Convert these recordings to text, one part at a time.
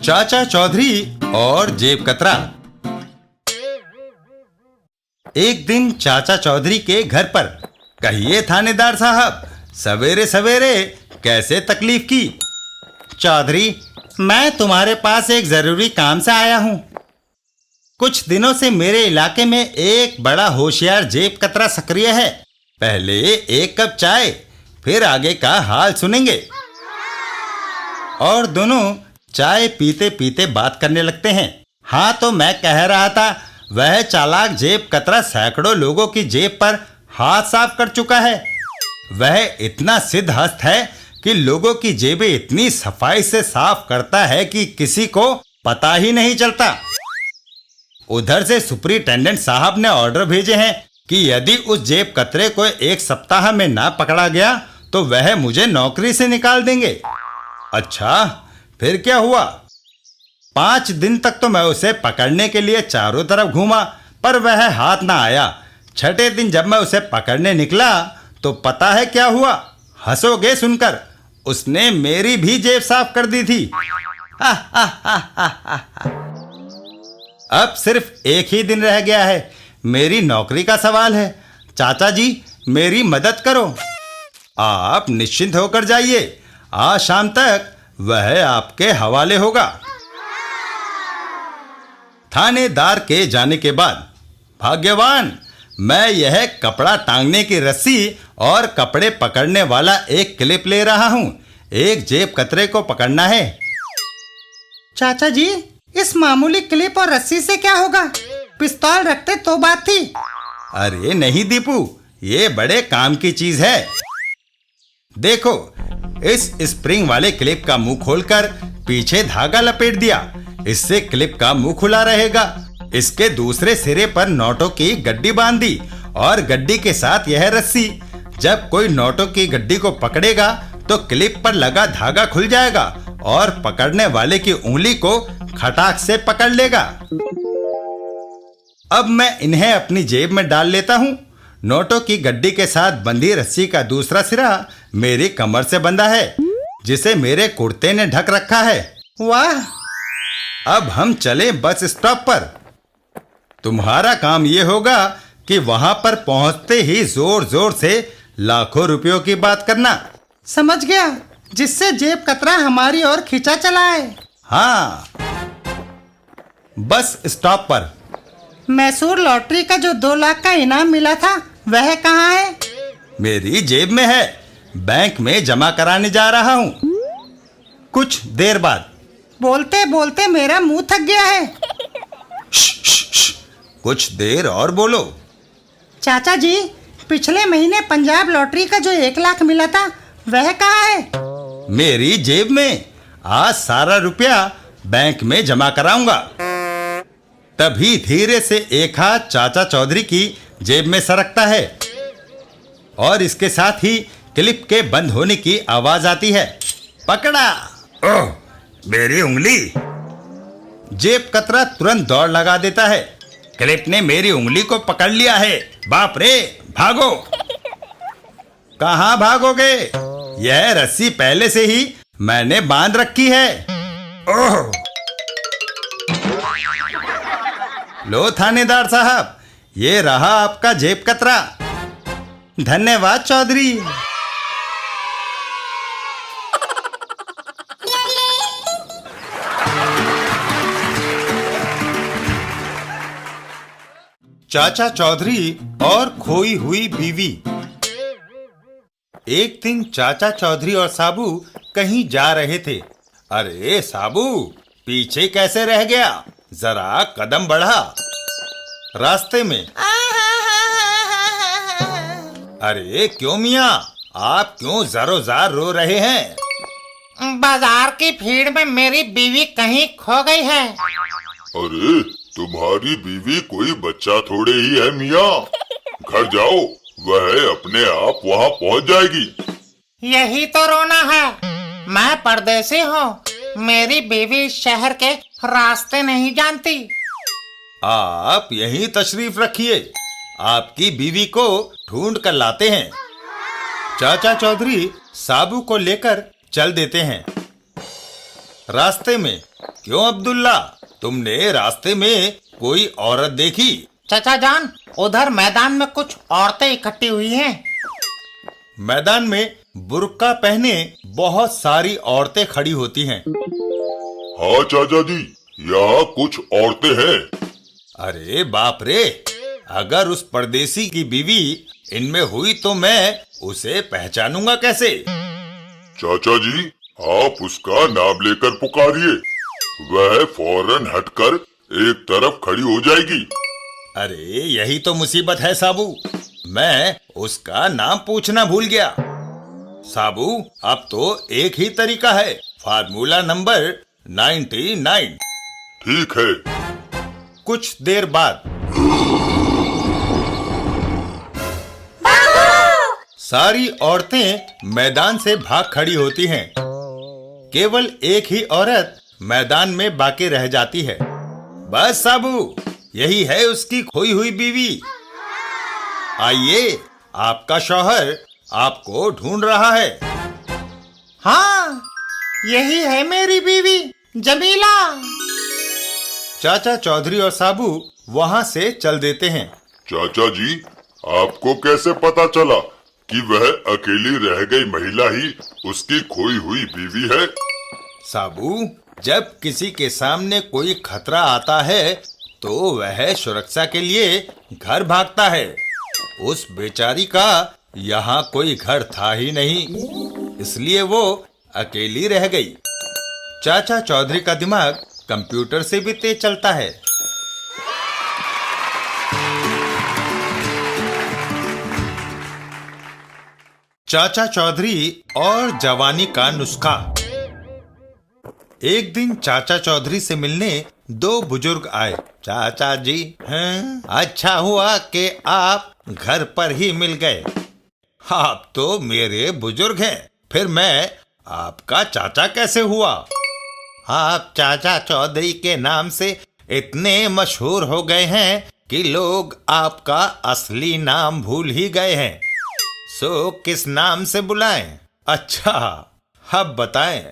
चाचा चौधरी और जेब कतरा। एक दिन चाचा चौधरी के घर पर, कहिए थानेदार साहब, सवेरे सवेरे कैसे तकलीफ की। चौधरी, मैं तुम्हारे पास एक जरूरी काम से आया हूं। कुछ दिनों से मेरे इलाके में एक बड़ा होशियार जेब कतरा सक्रिय है। पहले एक कप चाय, फिर आगे का हाल सुनेंगे। और दोनों चाय पीते पीते बात करने लगते हैं। हाँ, तो मैं कह रहा था, वह चालाक जेब कतरा सैकड़ों लोगों की जेब पर हाथ साफ कर चुका है। वह इतना सिद्धहस्त है कि लोगों की जेबें इतनी सफाई से साफ करता है कि किसी को पता ही नहीं चलता। उधर से सुपरिटेंडेंट साहब ने ऑर्डर भेजे हैं कि यदि उस जेब कतरे को एक सप्ताह में ना पकड़ा गया तो वह मुझे नौकरी से निकाल देंगे। अच्छा, फिर क्या हुआ? 5 दिन तक तो मैं उसे पकड़ने के लिए चारों तरफ घूमा, पर वह हाथ ना आया। छठे दिन जब मैं उसे पकड़ने निकला तो पता है क्या हुआ? हंसोगे सुनकर, उसने मेरी भी जेब साफ कर दी थी। अब सिर्फ एक ही दिन रह गया है। मेरी नौकरी का सवाल है। चाचा जी, मेरी मदद करो। आप निश्चिंत होकर जाइए, आज शाम तक वह आपके हवाले होगा। थानेदार के जाने के बाद, भाग्यवान, मैं यह कपड़ा टांगने की रस्सी और कपड़े पकड़ने वाला एक क्लिप ले रहा हूं। एक जेब कतरे को पकड़ना है। चाचा जी, इस मामूली क्लिप और रस्सी से क्या होगा? पिस्तौल रखते तो बात थी। अरे नहीं दीपू, ये बड़े काम की चीज है। देखो, इस स्प्रिंग वाले क्लिप का मुंह खोलकर पीछे धागा लपेट दिया। इससे क्लिप का मुंह खुला रहेगा। इसके दूसरे सिरे पर नोटों की गड्डी बांध दी और गड्डी के साथ यह रस्सी। जब कोई नोटों की गड्डी को पकड़ेगा तो क्लिप पर लगा धागा खुल जाएगा और पकड़ने वाले की उंगली को खटाक से पकड़ लेगा। अब मैं इन्हें अपनी जेब में डाल लेता हूं। नोटों की गड्डी के साथ बंधी रस्सी का दूसरा सिरा मेरी कमर से बंधा है, जिसे मेरे कुर्ते ने ढक रखा है। वाह! अब हम चले बस स्टॉप पर। तुम्हारा काम ये होगा कि वहां पर पहुंचते ही जोर जोर से लाखों रुपयों की बात करना। समझ गया, जिससे जेब कतरा हमारी ओर खींचा चला है। हाँ, बस स्टॉप पर। मैसूर लॉटरी का जो 2 लाख का इनाम मिला था, वह कहाँ है? मेरी जेब में है। बैंक में जमा कराने जा रहा हूँ। कुछ देर बाद। बोलते बोलते मेरा मुंह थक गया है। कुछ देर और बोलो। चाचा जी, पिछले महीने पंजाब लॉटरी का जो 1 लाख मिला था, वह कहाँ है? मेरी जेब में। आज सारा रुपया बैंक में जमा कराऊंगा। तभी धीरे से एक हाथ चाचा चौधरी की जेब में सरकता है और इसके साथ ही क्लिप के बंद होने की आवाज आती है। पकड़ा! ओह, मेरी उंगली! जेब कतरा तुरंत दौड़ लगा देता है। क्लिप ने मेरी उंगली को पकड़ लिया है। बाप रे, भागो! कहां भागोगे? यह रस्सी पहले से ही मैंने बांध रखी है। ओह! लो थानेदार साहब, ये रहा आपका जेब कतरा। धन्यवाद चौधरी। चाचा चौधरी और खोई हुई बीवी। एक दिन चाचा चौधरी और साबू कहीं जा रहे थे। अरे साबू, पीछे कैसे रह गया? जरा कदम बढ़ा। रास्ते में। अरे क्यों मियाँ, आप क्यों ज़ारो-ज़ार रो रहे हैं? बाजार की भीड़ में मेरी बीवी कहीं खो गई है। अरे तुम्हारी बीवी कोई बच्चा थोड़े ही है मियाँ। घर जाओ, वह अपने आप वहाँ पहुँच जाएगी। यही तो रोना है। मैं परदेसी हूँ। मेरी बीवी शहर के रास्ते नहीं जानती। आप यहीं तशरीफ रखिए, आपकी बीवी को ढूंढ कर लाते हैं। चाचा चौधरी साबू को लेकर चल देते हैं। रास्ते में? क्यों अब्दुल्ला, तुमने रास्ते में कोई औरत देखी? चाचा जान, उधर मैदान में कुछ औरतें इकट्ठी हुई हैं। मैदान में बुर्का पहने बहुत सारी औरतें खड़ी होती हैं। हाँ चाचा जी, यहाँ कुछ औरतें हैं। अरे बाप रे, अगर उस परदेसी की बीवी इनमें हुई तो मैं उसे पहचानूंगा कैसे? चाचा जी, आप उसका नाम लेकर पुकारिए, वह फौरन हटकर एक तरफ खड़ी हो जाएगी। अरे यही तो मुसीबत है साबू, मैं उसका नाम पूछना भूल गया। साबू, अब तो एक ही तरीका है, फार्मूला नंबर 99। ठीक है। कुछ देर बाद सारी औरतें मैदान से भाग खड़ी होती हैं। केवल एक ही औरत मैदान में बाकी रह जाती है। बस साबू, यही है उसकी खोई हुई बीवी। आइए, आपका शौहर आपको ढूंढ रहा है। हाँ, यही है मेरी बीवी जमीला। चाचा चौधरी और साबू वहां से चल देते हैं। चाचा जी, आपको कैसे पता चला कि वह अकेली रह गई महिला ही उसकी खोई हुई बीवी है? साबू, जब किसी के सामने कोई खतरा आता है तो वह सुरक्षा के लिए घर भागता है। उस बेचारी का यहाँ कोई घर था ही नहीं, इसलिए वो अकेली रह गई। चाचा चौधरी का दिमाग कंप्यूटर से भी तेज चलता है। चाचा चौधरी और जवानी का नुस्खा। एक दिन चाचा चौधरी से मिलने दो बुजुर्ग आए। चाचा जी, हैं? अच्छा हुआ कि आप घर पर ही मिल गए। आप तो मेरे बुजुर्ग हैं, फिर मैं आपका चाचा कैसे हुआ? आप चाचा चौधरी के नाम से इतने मशहूर हो गए हैं कि लोग आपका असली नाम भूल ही गए हैं। सो किस नाम से बुलाएं? अच्छा, अब बताएं,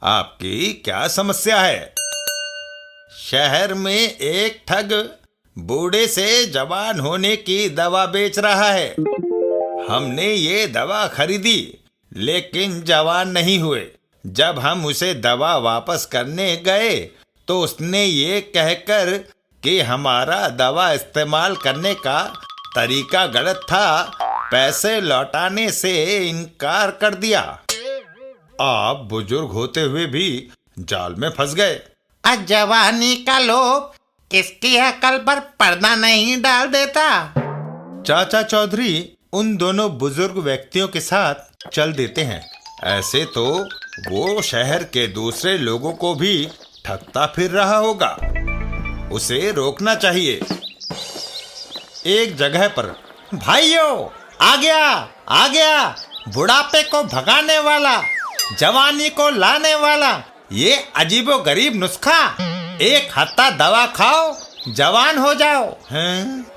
आपकी क्या समस्या है? शहर में एक ठग बूढ़े से जवान होने की दवा बेच रहा है। हमने ये दवा खरीदी लेकिन जवान नहीं हुए। जब हम उसे दवा वापस करने गए तो उसने ये कहकर कि हमारा दवा इस्तेमाल करने का तरीका गलत था, पैसे लौटाने से इनकार कर दिया। आप बुजुर्ग होते हुए भी जाल में फंस गए। जवानी का लोभ किसकी अकल पर पर्दा नहीं डाल देता। चाचा चौधरी उन दोनों बुजुर्ग व्यक्तियों के साथ चल देते हैं। ऐसे तो वो शहर के दूसरे लोगों को भी ठगता फिर रहा होगा, उसे रोकना चाहिए। एक जगह पर, भाइयों, आ गया बुढ़ापे को भगाने वाला, जवानी को लाने वाला ये अजीबोगरीब नुस्खा। एक हत्ता दवा खाओ, जवान हो जाओ।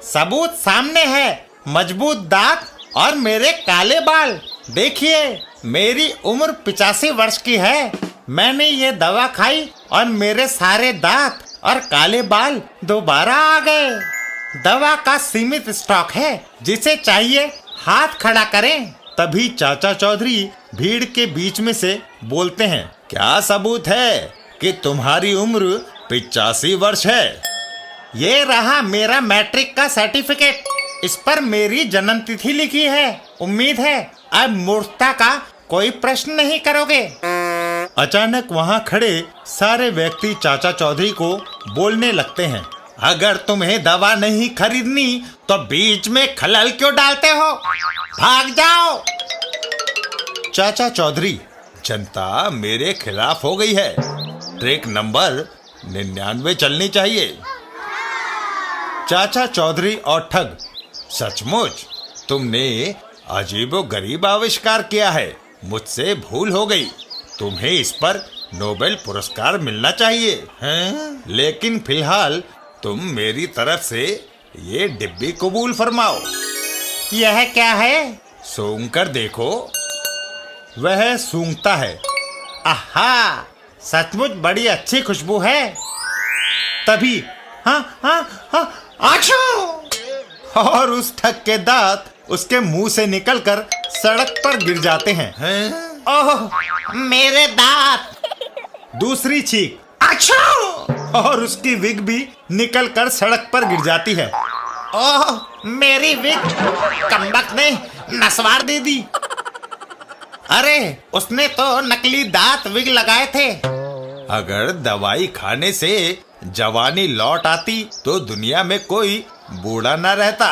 सबूत सामने है, मजबूत दांत और मेरे काले बाल। देखिए, मेरी उम्र 85 वर्ष की है। मैंने ये दवा खाई और मेरे सारे दांत और काले बाल दोबारा आ गए। दवा का सीमित स्टॉक है, जिसे चाहिए हाथ खड़ा करें। तभी चाचा चौधरी भीड़ के बीच में से बोलते हैं, क्या सबूत है कि तुम्हारी उम्र 85 वर्ष है? ये रहा मेरा मैट्रिक का सर्टिफिकेट, इस पर मेरी जन्म तिथि लिखी है। उम्मीद है अब मूर्खता का कोई प्रश्न नहीं करोगे। अचानक वहां खड़े सारे व्यक्ति चाचा चौधरी को बोलने लगते हैं, अगर तुम्हें दवा नहीं खरीदनी तो बीच में खलल क्यों डालते हो? भाग जाओ। चाचा चौधरी, जनता मेरे खिलाफ हो गई है, ट्रिक नंबर 99 चलनी चाहिए। चाचा चौधरी और ठग, सचमुच तुमने अजीबोगरीब आविष्कार किया है, मुझसे भूल हो गई। तुम्हें इस पर नोबेल पुरस्कार मिलना चाहिए हैं? लेकिन फिलहाल तुम मेरी तरफ से ये डिब्बी कबूल फरमाओ। यह क्या है? सूंघ कर देखो। वह सूंघता है। आहा, सचमुच बड़ी अच्छी खुशबू है। तभी हाँ हाँ हाँ आशू, और उस ठग के दांत उसके मुंह से निकलकर सड़क पर गिर जाते हैं। ओह मेरे दांत। दूसरी चीख आशू, और उसकी विग भी निकलकर सड़क पर गिर जाती है। ओह मेरी विग, कमबख्त ने नस्वार दे दी। अरे उसने तो नकली दांत विग लगाए थे। अगर दवाई खाने से जवानी लौट आती तो दुनिया में कोई बूढ़ा न रहता।